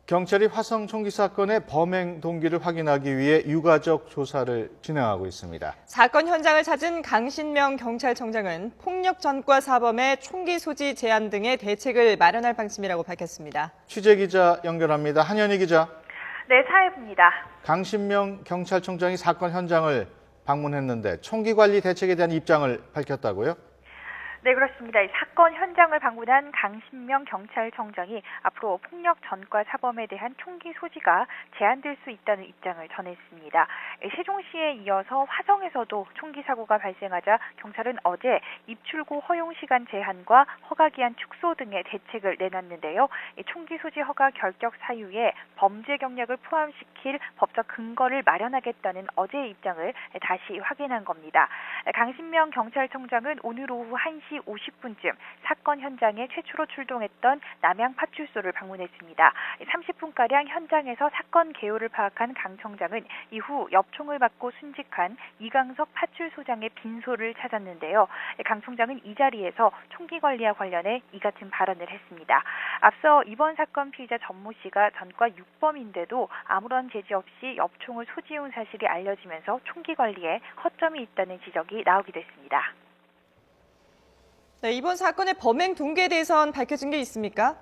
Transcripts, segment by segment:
경찰이 화성 총기 사건의 범행 동기를 확인하기 위해 유가족 조사를 진행하고 있습니다. 사건 현장을 찾은 강신명 경찰청장은 폭력 전과 사범의 총기 소지 제한 등의 대책을 마련할 방침이라고 밝혔습니다. 취재기자 연결합니다. 한현희 기자. 네, 사회부입니다. 강신명 경찰청장이 사건 현장을 방문했는데 총기 관리 대책에 대한 입장을 밝혔다고요? 네, 그렇습니다. 이 사건 현장을 방문한 강신명 경찰청장이 앞으로 폭력 전과 사범에 대한 총기 소지가 제한될 수 있다는 입장을 전했습니다. 세종시에 이어서 화성에서도 총기 사고가 발생하자 경찰은 어제 입출구 허용 시간 제한과 허가 기한 축소 등의 대책을 내놨는데요. 총기 소지 허가 결격 사유에 범죄 경력을 포함시킬 법적 근거를 마련하겠다는 어제의 입장을 다시 확인한 겁니다. 강신명 경찰청장은 오늘 오후 1시 50분쯤 사건 현장에 최초로 출동했던 남양 파출소를 방문했습니다. 30분가량 현장에서 사건 개요를 파악한 강 청장은 이후 엽총을 받고 순직한 이강석 파출소장의 빈소를 찾았는데요. 강 청장은 이 자리에서 총기 관리와 관련해 이 같은 발언을 했습니다. 앞서 이번 사건 피의자 전모 씨가 전과 6범인데도 아무런 제지 없이 엽총을 소지해온 사실이 알려지면서 총기 관리에 허점이 있다는 지적이 나오기도 했습니다. 네, 이번 사건의 범행 동기에 대해선 밝혀진 게 있습니까?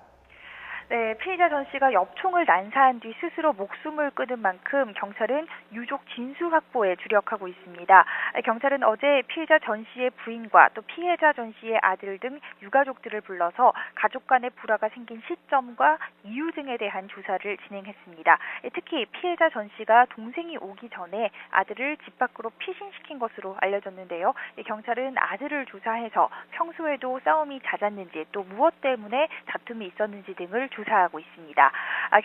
네, 피의자 전 씨가 엽총을 난사한 뒤 스스로 목숨을 끊은 만큼 경찰은 유족 진술 확보에 주력하고 있습니다. 경찰은 어제 피의자 전 씨의 부인과 또 피해자 전 씨의 아들 등 유가족들을 불러서 가족 간의 불화가 생긴 시점과 이유 등에 대한 조사를 진행했습니다. 특히 피해자 전 씨가 동생이 오기 전에 아들을 집 밖으로 피신시킨 것으로 알려졌는데요. 경찰은 아들을 조사해서 평소에도 싸움이 잦았는지 또 무엇 때문에 다툼이 있었는지 등을 조사하고 있습니다.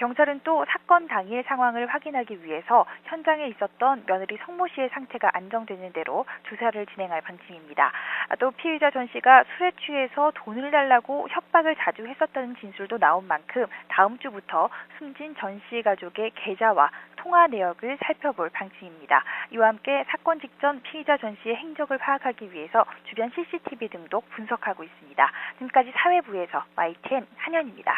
경찰은 또 사건 당일 상황을 확인하기 위해서 현장에 있었던 며느리 성모 씨의 상태가 안정되는 대로 조사를 진행할 방침입니다. 또 피의자 전 씨가 술에 취해서 돈을 달라고 협박을 자주 했었다는 진술도 나온 만큼 다음 주부터 숨진 전 씨 가족의 계좌와 통화 내역을 살펴볼 방침입니다. 이와 함께 사건 직전 피의자 전 씨의 행적을 파악하기 위해서 주변 CCTV 등도 분석하고 있습니다. 지금까지 사회부에서 YTN 한현입니다.